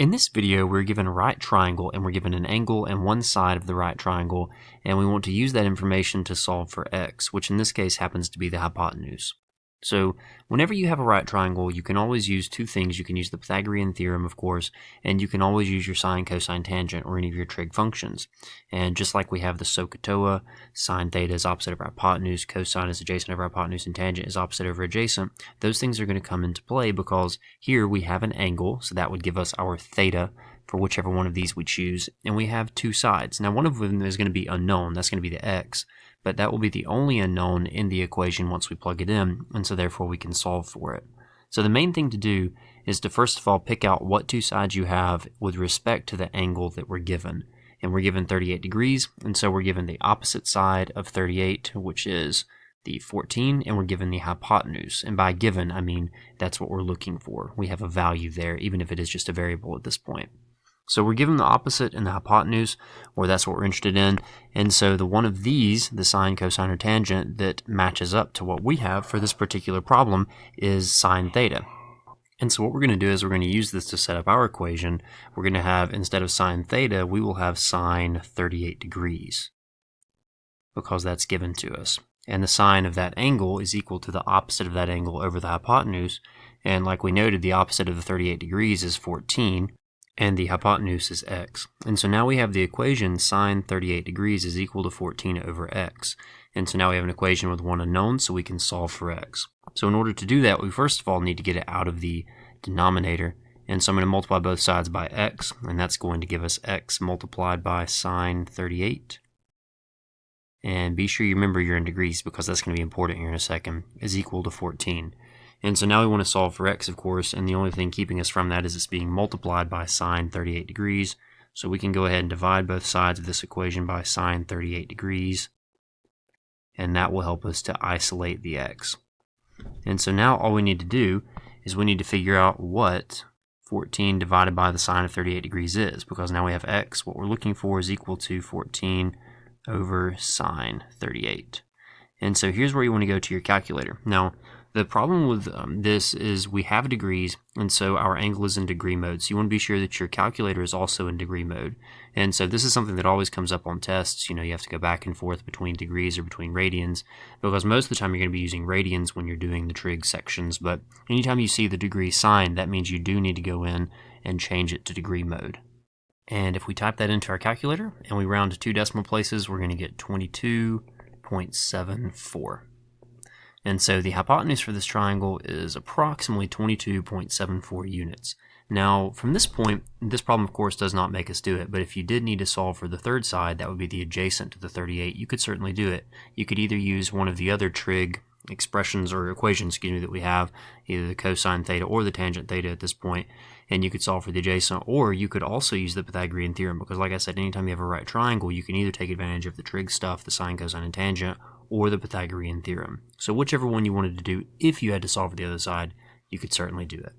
In this video, we're given a right triangle and we're given an angle and one side of the right triangle, and we want to use that information to solve for x, which in this case happens to be the hypotenuse. So whenever you have a right triangle, you can always use two things. You can use the Pythagorean theorem, of course, and you can always use your sine, cosine, tangent, or any of your trig functions. And just like we have the SOHCAHTOA, sine theta is opposite of hypotenuse, cosine is adjacent over hypotenuse, and tangent is opposite over adjacent, those things are going to come into play because here we have an angle, so that would give us our theta for whichever one of these we choose, and we have two sides. Now one of them is going to be unknown, that's going to be the x, but that will be the only unknown in the equation once we plug it in, and so therefore we can solve for it. So the main thing to do is to first of all pick out what two sides you have with respect to the angle that we're given. And we're given 38 degrees, and so we're given the opposite side of 38, which is the 14, and we're given the hypotenuse. And by given, I mean that's what we're looking for. We have a value there, even if it is just a variable at this point. So we're given the opposite and the hypotenuse, or that's what we're interested in, and so the one of these, the sine, cosine, or tangent, that matches up to what we have for this particular problem is sine theta. And so what we're going to do is we're going to use this to set up our equation. We're going to have, instead of sine theta, we will have sine 38 degrees, because that's given to us. And the sine of that angle is equal to the opposite of that angle over the hypotenuse, and like we noted, the opposite of the 38 degrees is 14, and the hypotenuse is x. And so now we have the equation sine 38 degrees is equal to 14 over x. And so now we have an equation with one unknown, so we can solve for x. So in order to do that, we first of all need to get it out of the denominator. And so I'm going to multiply both sides by x, and that's going to give us x multiplied by sine 38. And be sure you remember you're in degrees, because that's going to be important here in a second, is equal to 14. And so now we want to solve for x, of course, and the only thing keeping us from that is it's being multiplied by sine 38 degrees. So we can go ahead and divide both sides of this equation by sine 38 degrees, and that will help us to isolate the x. And so now all we need to do is we need to figure out what 14 divided by the sine of 38 degrees is, because now we have x. What we're looking for is equal to 14 over sine 38. And so here's where you want to go to your calculator. Now, the problem with this is we have degrees, and so our angle is in degree mode. So you want to be sure that your calculator is also in degree mode. And so this is something that always comes up on tests. You know, you have to go back and forth between degrees or between radians, because most of the time you're going to be using radians when you're doing the trig sections. But anytime you see the degree sign, that means you do need to go in and change it to degree mode. And if we type that into our calculator and we round to 2 decimal places, we're going to get 22.74. And so the hypotenuse for this triangle is approximately 22.74 units. Now, from this point, this problem, of course, does not make us do it, but if you did need to solve for the third side, that would be the adjacent to the 38, you could certainly do it. You could either use one of the other trig expressions or equations, that we have, either the cosine theta or the tangent theta at this point, and you could solve for the adjacent, or you could also use the Pythagorean theorem, because like I said, anytime you have a right triangle, you can either take advantage of the trig stuff, the sine, cosine, and tangent, or the Pythagorean theorem. So whichever one you wanted to do, if you had to solve for the other side, you could certainly do it.